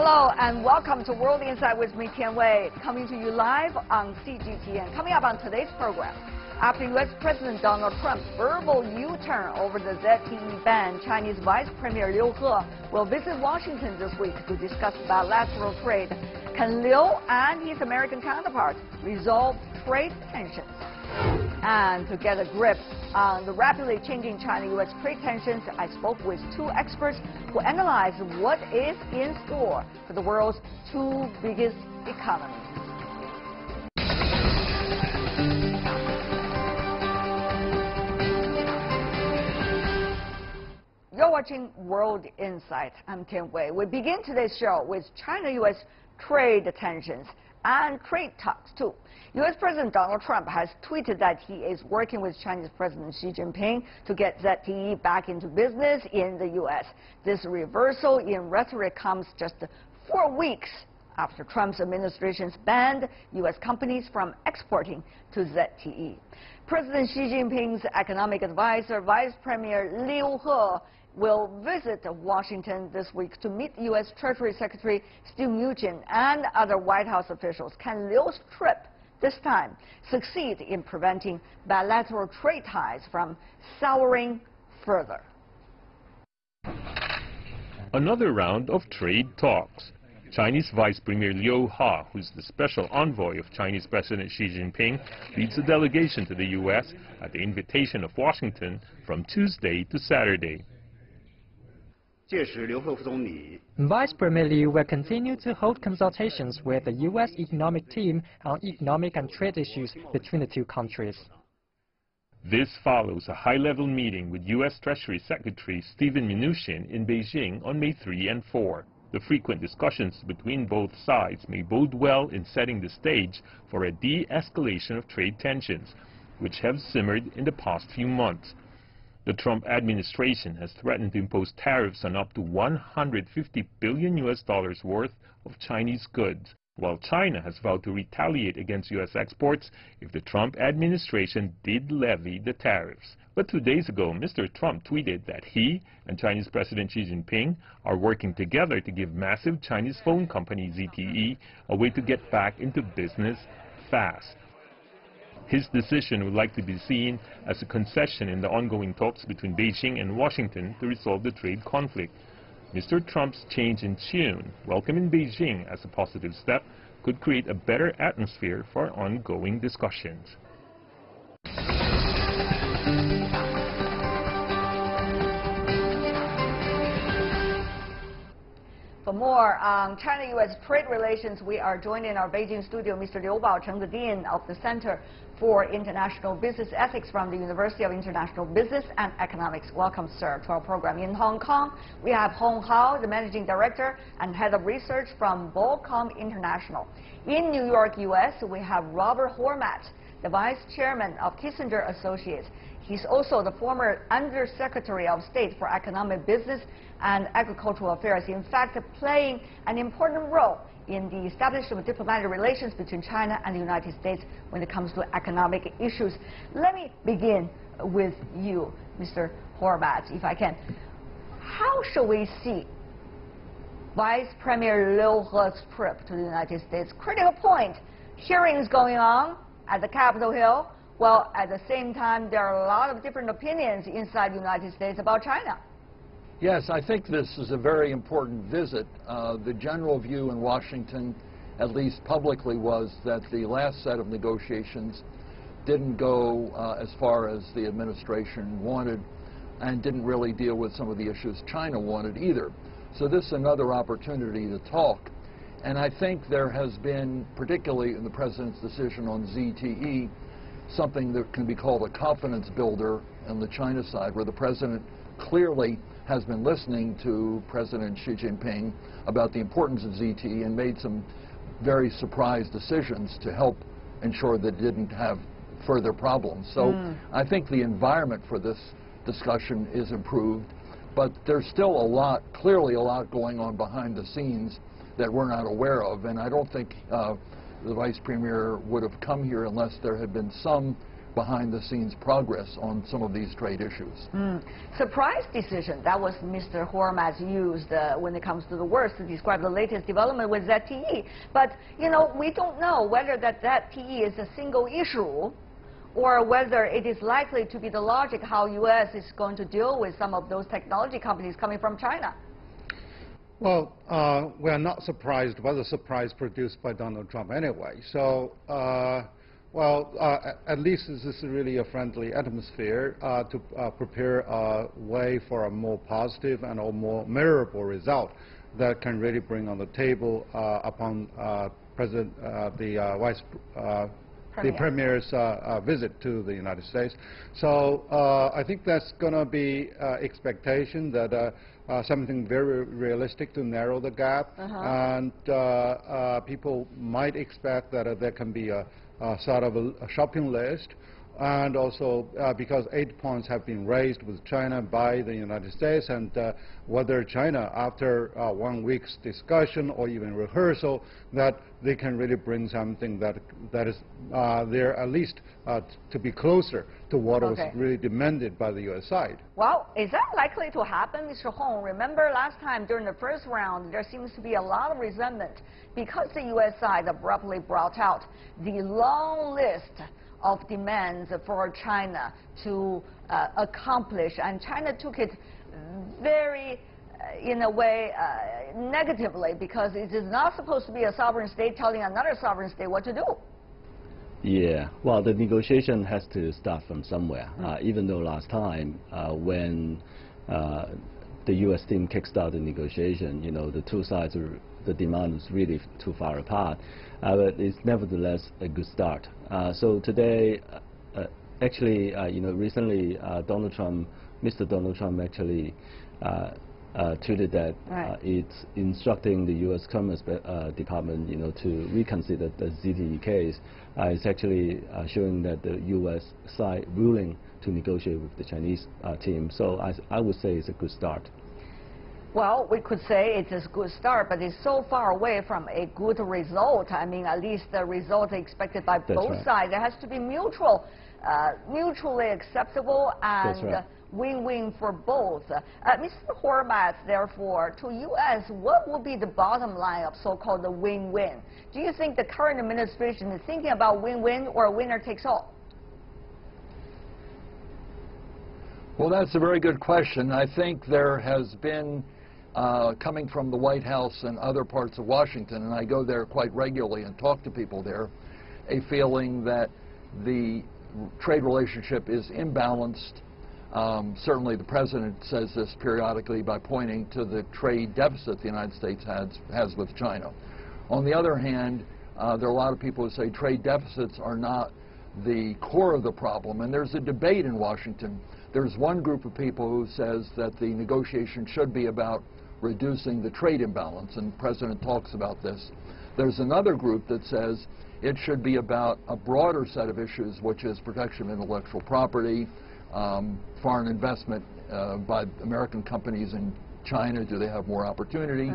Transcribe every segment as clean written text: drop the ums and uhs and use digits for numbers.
Hello and welcome to World Insight with me, Tian Wei, coming to you live on CGTN. Coming up on today's program, after U.S. President Donald Trump's verbal U-turn over the ZTE ban, Chinese Vice Premier Liu He will visit Washington this week to discuss bilateral trade. Can Liu and his American counterparts resolve trade tensions? And to get a grip on the rapidly changing China-U.S. trade tensions, I spoke with two experts who analyze what is in store for the world's two biggest economies. You're watching World Insight. I'm Tian Wei. We begin today's show with China-U.S. trade tensions and trade talks, too. U.S. President Donald Trump has tweeted that he is working with Chinese President Xi Jinping to get ZTE back into business in the U.S. This reversal in rhetoric comes just 4 weeks after Trump's administration's banned U.S. companies from exporting to ZTE. President Xi Jinping's economic advisor, Vice Premier Liu He, will visit Washington this week to meet U.S. Treasury Secretary Steve Mnuchin and other White House officials. Can Liu's trip this time succeed in preventing bilateral trade ties from souring further? Another round of trade talks. Chinese Vice Premier Liu He, who's the special envoy of Chinese President Xi Jinping, leads a delegation to the U.S. at the invitation of Washington from Tuesday to Saturday. Vice Premier Liu will continue to hold consultations with the U.S. economic team on economic and trade issues between the two countries. This follows a high-level meeting with U.S. Treasury Secretary Steven Mnuchin in Beijing on May 3 and 4. The frequent discussions between both sides may bode well in setting the stage for a de-escalation of trade tensions, which have simmered in the past few months. The Trump administration has threatened to impose tariffs on up to $150 billion worth of Chinese goods, while China has vowed to retaliate against U.S. exports if the Trump administration did levy the tariffs. But 2 days ago, Mr. Trump tweeted that he and Chinese President Xi Jinping are working together to give massive Chinese phone company ZTE a way to get back into business fast. His decision would likely be seen as a concession in the ongoing talks between Beijing and Washington to resolve the trade conflict. Mr. Trump's change in tune, welcome in Beijing as a positive step, could create a better atmosphere for ongoing discussions. For more on China-U.S. trade relations, we are joined in our Beijing studio Mr. Liu Baocheng, the Dean of the Center for International Business Ethics from the University of International Business and Economics. Welcome, sir, to our program. In Hong Kong, we have Hong Hao, the Managing Director and Head of Research from Telecom International. In New York, U.S., we have Robert Hormat, the Vice Chairman of Kissinger Associates. He's also the former Undersecretary of State for Economic Business and Agricultural Affairs, in fact, playing an important role in the establishment of diplomatic relations between China and the United States when it comes to economic issues. Let me begin with you, Mr. Horvat, if I can. How should we see Vice Premier Liu He's trip to the United States? Critical point, hearings going on at the Capitol Hill. Well, at the same time, there are a lot of different opinions inside the United States about China. Yes, I think this is a very important visit. The general view in Washington, at least publicly, was that the last set of negotiations didn't go as far as the administration wanted and didn't really deal with some of the issues China wanted either. So this is another opportunity to talk. And I think there has been, particularly in the president's decision on ZTE, something that can be called a confidence builder on the China side, where the president clearly has been listening to President Xi Jinping about the importance of ZTE and made some very surprise decisions to help ensure that it didn't have further problems. So I think the environment for this discussion is improved, but there's still a lot, clearly a lot going on behind the scenes that we're not aware of, and I don't think the Vice Premier would have come here unless there had been some behind-the-scenes progress on some of these trade issues. Surprise decision, that was Mr. Hormaz used when it comes to the words to describe the latest development with ZTE. But, you know, we don't know whether that ZTE is a single issue or whether it is likely to be the logic how U.S. is going to deal with some of those technology companies coming from China. Well, we are not surprised by the surprise produced by Donald Trump anyway. So, at least this is really a friendly atmosphere to prepare a way for a more positive and a more measurable result that can really bring on the table upon the Premier's visit to the United States. So I think that's going to be expectation that something very realistic to narrow the gap, and people might expect that there can be a sort of a shopping list, and also because 8 points have been raised with China by the United States, and whether China, after 1 week's discussion or even rehearsal, that they can really bring something that is there at least to be closer to what was really demanded by the U.S. side. Well, is that likely to happen, Mr. Hong? Remember last time during the first round, there seems to be a lot of resentment because the U.S. side abruptly brought out the long list of demands for China to accomplish, and China took it very, in a way, negatively, because it is not supposed to be a sovereign state telling another sovereign state what to do. Yeah, well, the negotiation has to start from somewhere, even though last time when the U.S. team kickstarted the negotiation, you know, the two sides, the demand was really too far apart, but it's nevertheless a good start. So today, actually, you know, recently, Mr. Donald Trump actually tweeted that it's instructing the U.S. Commerce Department, you know, to reconsider the ZTE case. It's actually showing that the U.S. side willing to negotiate with the Chinese team. So I would say it's a good start. Well, we could say it's a good start, but it's so far away from a good result. I mean, at least the result expected by both sides. It has to be mutually acceptable and win-win for both. Mr. Hormaz, therefore, to U.S., what will be the bottom line of so-called the win-win? Do you think the current administration is thinking about win-win or winner takes all? Well, that's a very good question. I think there has been, coming from the White House and other parts of Washington, and I go there quite regularly and talk to people there, a feeling that the trade relationship is imbalanced. Certainly the President says this periodically by pointing to the trade deficit the United States has with China. On the other hand, there are a lot of people who say trade deficits are not the core of the problem, and there's a debate in Washington. There's one group of people who says that the negotiation should be about reducing the trade imbalance, and the President talks about this. There's another group that says it should be about a broader set of issues, which is protection of intellectual property, foreign investment by American companies in China. Do they have more opportunity,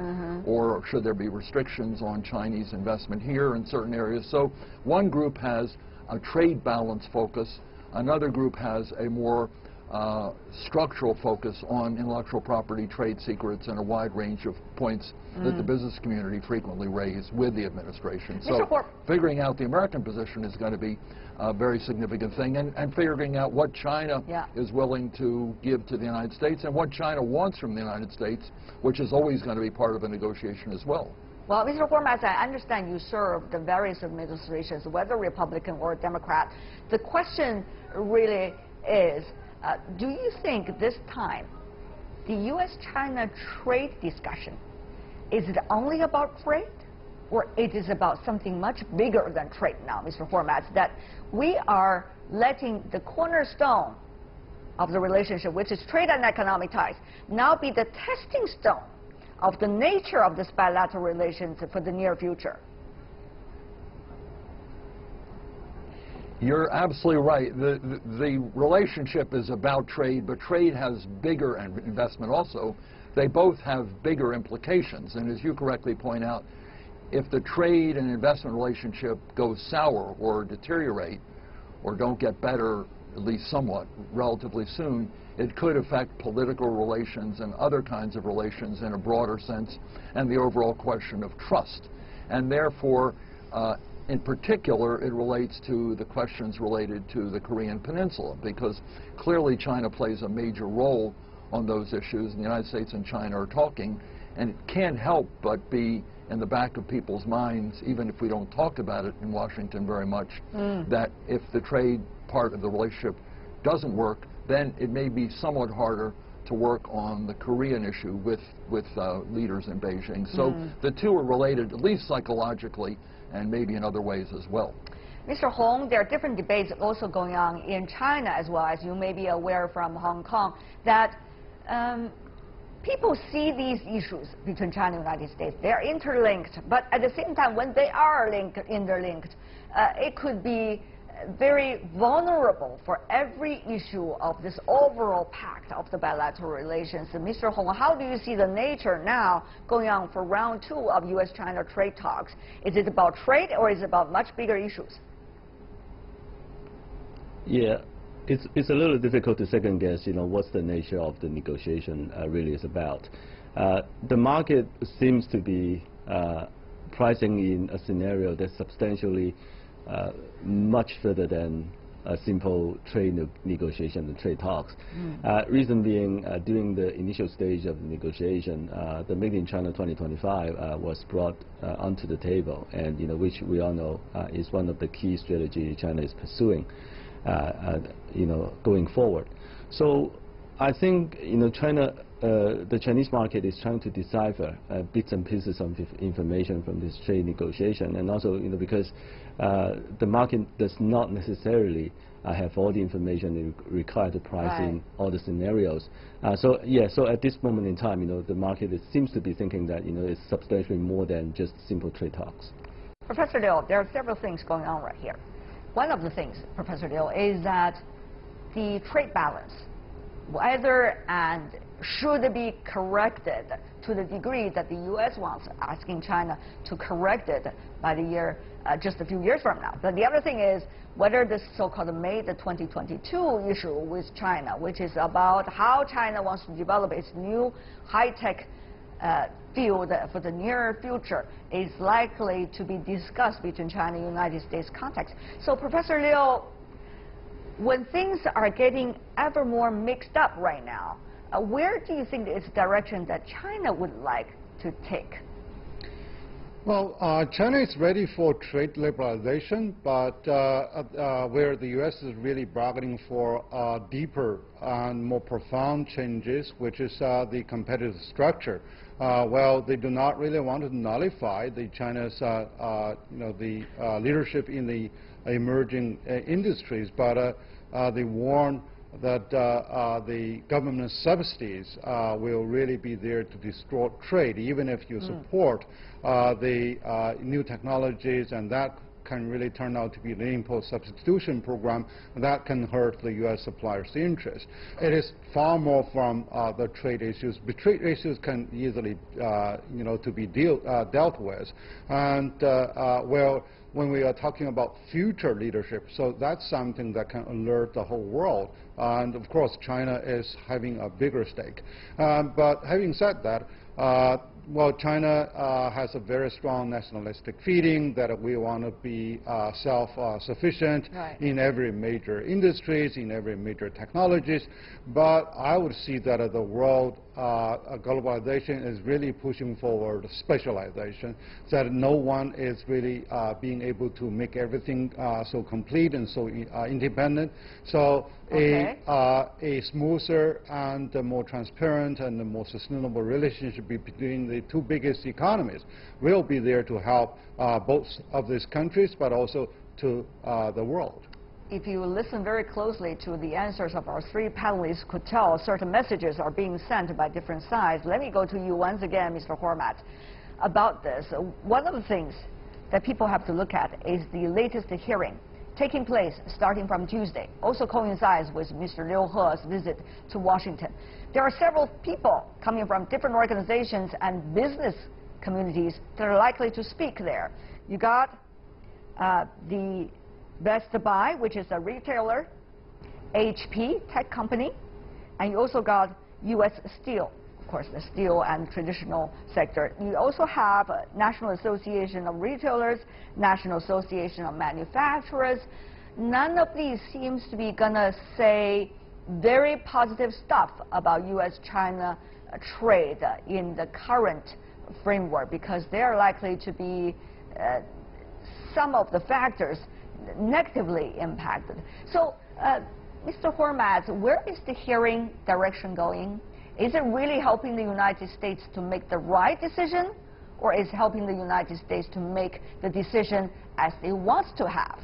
or should there be restrictions on Chinese investment here in certain areas? So one group has a trade balance focus. Another group has a more structural focus on intellectual property, trade secrets, and a wide range of points that the business community frequently raise with the administration. So figuring out the American position is going to be a very significant thing, and figuring out what China is willing to give to the United States and what China wants from the United States, which is always going to be part of a negotiation as well. Well, Mr. Hormaz, I understand you served the various administrations, whether Republican or Democrat. The question really is, do you think this time the U.S.-China trade discussion, is it only about trade, or it is about something much bigger than trade now, Mr. Hormaz, that we are letting the cornerstone of the relationship, which is trade and economic ties, now be the testing stone of the nature of this bilateral relations for the near future? You're absolutely right. The relationship is about trade, but trade has bigger investment also. They both have bigger implications. And as you correctly point out, if the trade and investment relationship goes sour or deteriorate, or don't get better, at least somewhat, relatively soon, it could affect political relations and other kinds of relations in a broader sense, and the overall question of trust. And therefore, in particular, it relates to the questions related to the Korean Peninsula, because clearly China plays a major role on those issues, and the United States and China are talking, and it can't help but be in the back of people's minds, even if we don't talk about it in Washington very much, that if the trade part of the relationship doesn't work, then it may be somewhat harder to work on the Korean issue with leaders in Beijing. So the two are related, at least psychologically, and maybe in other ways as well. Mr. Hong, there are different debates also going on in China as well, as you may be aware from Hong Kong, that people see these issues between China and the United States. They are interlinked, but at the same time, when they are interlinked, it could be very vulnerable for every issue of this overall pact of the bilateral relations. And Mr. Hong, how do you see the nature now going on for round 2 of U.S.-China trade talks? Is it about trade, or is it about much bigger issues? Yeah, it's a little difficult to second guess, what's the nature of the negotiation really is about. The market seems to be pricing in a scenario that's substantially much further than a simple trade negotiation and trade talks. Reason being, during the initial stage of the negotiation, the Made in China 2025 was brought onto the table, and which we all know is one of the key strategies China is pursuing, going forward. So I think China, the Chinese market is trying to decipher bits and pieces of information from this trade negotiation, and also because the market does not necessarily have all the information required to price in all the scenarios. So at this moment in time, the market seems to be thinking that it's substantially more than just simple trade talks. Professor Liu, there are several things going on right here. One of the things, Professor Liu, is that the trade balance, whether and should be corrected to the degree that the U.S. wants, asking China to correct it by the year, just a few years from now. But the other thing is whether this so-called May the 2022 issue with China, which is about how China wants to develop its new high-tech field for the near future, is likely to be discussed between China and the United States context. So, Professor Liu, when things are getting ever more mixed up right now, where do you think is the direction that China would like to take? Well, China is ready for trade liberalization, but where the U.S. is really bargaining for deeper and more profound changes, which is the competitive structure. Well, they do not really want to nullify the China's, the leadership in the emerging industries, but they warn that the government subsidies will really be there to distort trade, even if you support the new technologies, and that can really turn out to be an import substitution program that can hurt the U.S. suppliers' interest. It is far more from the trade issues. The trade issues can easily, to be dealt with, and well, when we are talking about future leadership, so that's something that can alert the whole world. And of course, China is having a bigger stake. But having said that, well, China has a very strong nationalistic feeling that we want to be self-sufficient in every major industries, in every major technologies. But I would see that the world globalization is really pushing forward specialization, that no one is really being able to make everything so complete and so independent. So a smoother and more transparent and more sustainable relationship between the two biggest economies will be there to help both of these countries, but also to the world. If you listen very closely to the answers of our three panelists, could tell certain messages are being sent by different sides. Let me go to you once again, Mr. Hormat, about this. One of the things that people have to look at is the latest hearing taking place starting from Tuesday. Also coincides with Mr. Liu He's visit to Washington. There are several people coming from different organizations and business communities that are likely to speak there. You got the Best Buy, which is a retailer, HP, tech company, and you also got U.S. Steel, of course, the steel and traditional sector. You also have National Association of Retailers, National Association of Manufacturers. None of these seems to be going to say very positive stuff about U.S.-China trade in the current framework, because they're likely to be some of the factors negatively impacted. So, Mr. Hormats, where is the hearing direction going? Is it really helping the United States to make the right decision, or is it helping the United States to make the decision as it wants to have?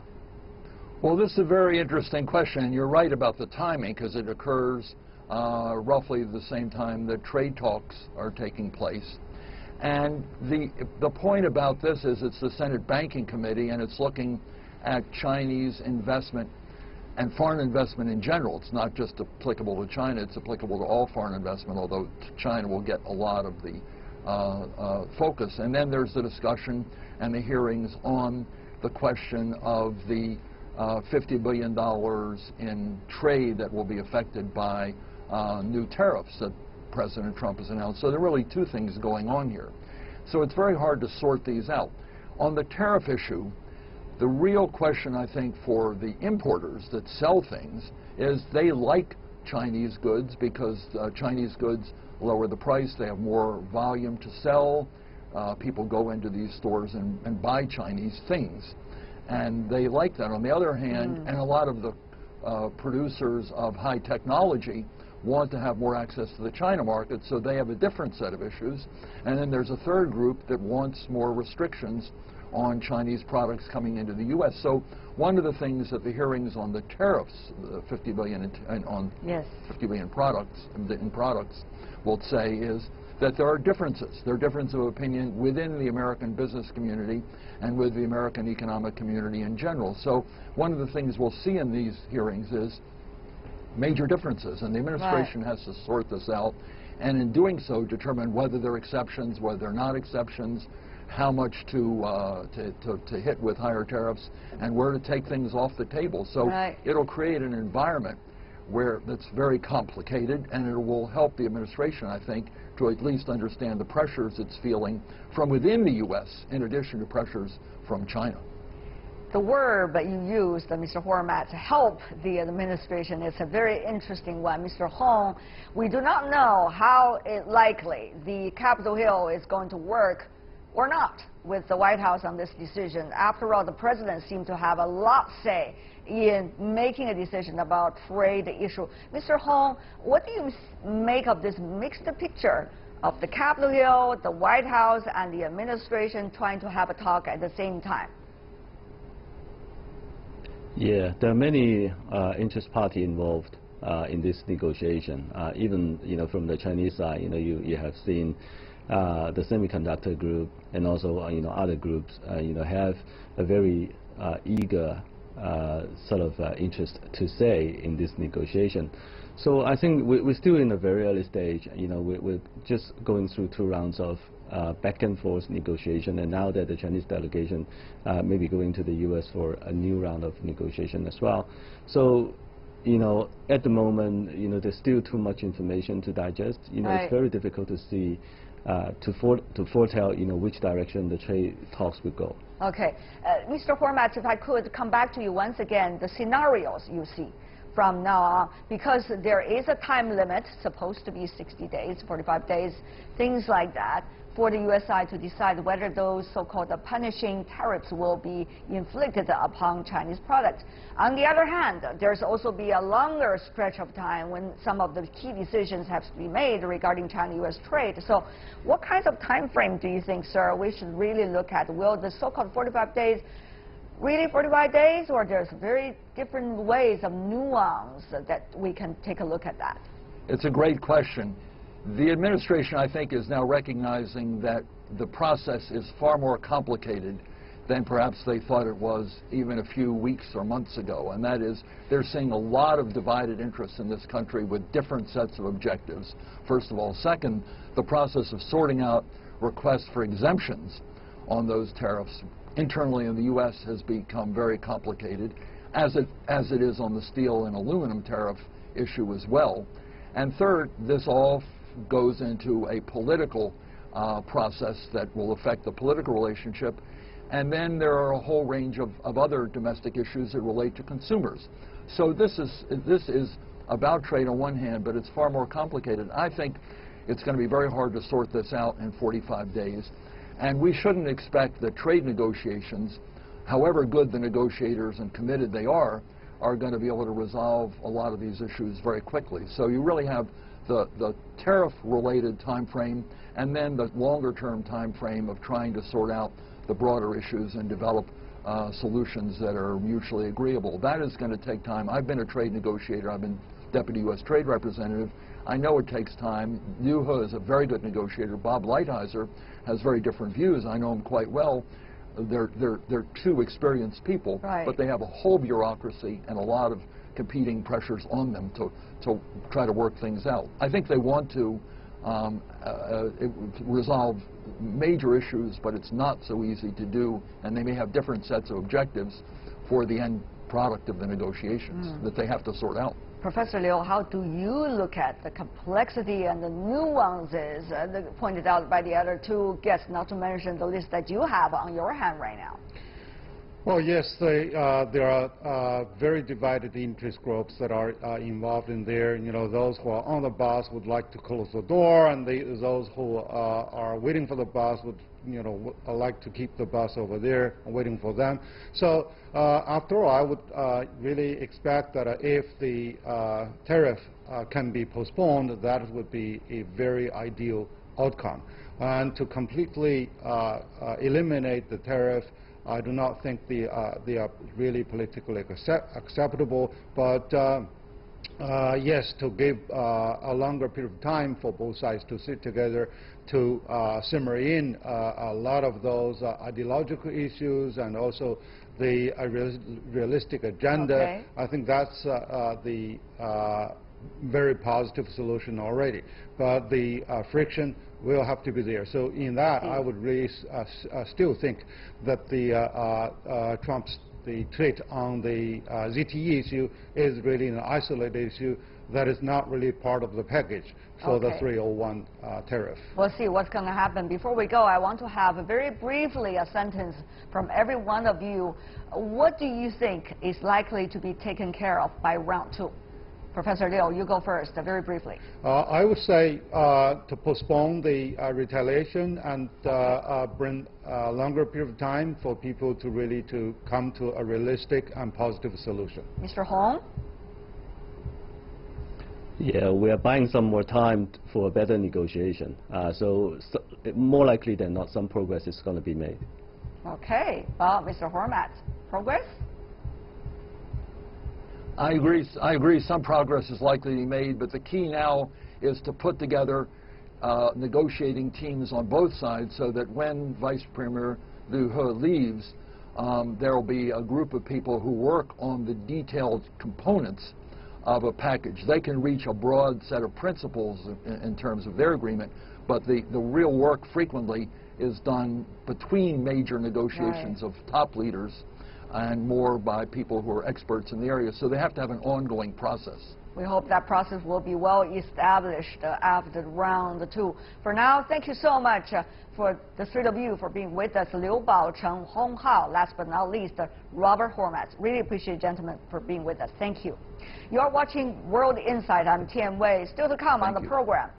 Well, this is a very interesting question, and you're right about the timing, because it occurs roughly the same time that trade talks are taking place. And the point about this is it's the Senate Banking Committee, and it's looking at Chinese investment and foreign investment in general. It's not just applicable to China, it's applicable to all foreign investment, although China will get a lot of the focus. And then there's the discussion and the hearings on the question of the $50 billion in trade that will be affected by new tariffs that President Trump has announced. So there are really two things going on here. So it's very hard to sort these out. On the tariff issue, the real question, I think, for the importers that sell things is they like Chinese goods because Chinese goods lower the price, they have more volume to sell, people go into these stores and buy Chinese things, and they like that. On the other hand, and a lot of the producers of high technology want to have more access to the China market, so they have a different set of issues. And then there's a third group that wants more restrictions on Chinese products coming into the U.S. So one of the things that the hearings on the tariffs, the 50 billion on 50 billion products in products will say is that there are differences. There are differences of opinion within the American business community and with the American economic community in general. So one of the things we'll see in these hearings is major differences, and the administration has to sort this out, and in doing so determine whether there are exceptions, whether they're not exceptions, how much to hit with higher tariffs, and where to take things off the table. So it'll create an environment where that's very complicated, and it will help the administration, I think, to at least understand the pressures it's feeling from within the U.S. in addition to pressures from China. The word that you used, Mr. Hormat, to help the administration is a very interesting one. Mr. Hong, we do not know how likely the Capitol Hill is going to work or not with the White House on this decision. After all, the president seemed to have a lot say in making a decision about trade issue. Mr. Hong, what do you make of this mixed picture of the Capitol Hill, the White House, and the administration trying to have a talk at the same time? Yeah, there are many interest parties involved in this negotiation. Even from the Chinese side, you have seen the semiconductor group and also other groups have a very eager sort of interest to say in this negotiation. So I think we're still in a very early stage. We're just going through 2 rounds of back and forth negotiation, and now that the Chinese delegation may be going to the U.S. for a new round of negotiation as well. So at the moment, there's still too much information to digest. It's very difficult to see to foretell which direction the trade talks will go. Okay, Mr. Hormat, if I could come back to you once again, the scenarios you see from now on, because there is a time limit, supposed to be 60 days, 45 days, things like that, for the U.S. side to decide whether those so-called punishing tariffs will be inflicted upon Chinese products. On the other hand, there's also be a longer stretch of time when some of the key decisions have to be made regarding China-U.S. trade. So what kind of time frame do you think, sir, we should really look at? Will the so-called 45 days really 45 days, or there's very different ways of nuance that we can take a look at that? It's a great question. The administration, I think, is now recognizing that the process is far more complicated than perhaps they thought it was even a few weeks or months ago. And that is, they're seeing a lot of divided interests in this country with different sets of objectives, first of all. Second, the process of sorting out requests for exemptions on those tariffs internally in the U.S. has become very complicated, as it is on the steel and aluminum tariff issue as well. And third, this all goes into a political process that will affect the political relationship. And then there are a whole range of other domestic issues that relate to consumers. So this is about trade on one hand, but it's far more complicated. I think it's going to be very hard to sort this out in 45 days. And we shouldn't expect that trade negotiations, however good the negotiators and committed they are going to be able to resolve a lot of these issues very quickly. So you really have the tariff-related time frame and then the longer-term time frame of trying to sort out the broader issues and develop solutions that are mutually agreeable. That is going to take time. I've been a trade negotiator. I've been Deputy U.S. Trade Representative. I know it takes time. Liu He is a very good negotiator. Bob Lighthizer has very different views. I know him quite well. They're two experienced people, right, but they have a whole bureaucracy and a lot of competing pressures on them to try to work things out. I think they want to resolve major issues, but it's not so easy to do, and they may have different sets of objectives for the end product of the negotiations that they have to sort out. Professor Liu, how do you look at the complexity and the nuances pointed out by the other two guests, not to mention the list that you have on your hand right now? Well, yes, there are very divided interest groups that are involved in there. You know, those who are on the bus would like to close the door, and those who are waiting for the bus would, you know, like to keep the bus over there waiting for them. So after all, I would really expect that if the tariff can be postponed, that would be a very ideal outcome. And to completely eliminate the tariff, I do not think they are really politically acceptable, but yes, to give a longer period of time for both sides to sit together, to simmer in a lot of those ideological issues and also the realistic agenda. Okay. I think that's the very positive solution already. But the friction will have to be there. So in that, I would really still think that the Trump's tweet on the ZTE issue is really an isolated issue that is not really part of the package for the 301 tariff. We'll see what's going to happen. Before we go, I want to have very briefly a sentence from every one of you. What do you think is likely to be taken care of by round 2? Professor Liu, you go first, very briefly. I would say to postpone the retaliation and bring a longer period of time for people to really come to a realistic and positive solution. Mr. Hong? Yeah, we are buying some more time for a better negotiation. So more likely than not, some progress is going to be made. Okay. Well, Mr. Hormat, progress? I agree. Some progress is likely to be made, but the key now is to put together negotiating teams on both sides so that when Vice Premier Liu He leaves, there will be a group of people who work on the detailed components of a package. They can reach a broad set of principles in terms of their agreement, but the real work frequently is done between major negotiations of top leaders and more by people who are experts in the area. So they have to have an ongoing process. We hope that process will be well established after round 2. For now, thank you so much for the three of you for being with us. Liu Baocheng, Hong Hao, last but not least, Robert Hormat. Really appreciate, gentlemen, for being with us. Thank you. You are watching World Insight. I'm Tian Wei. Still to come on the program.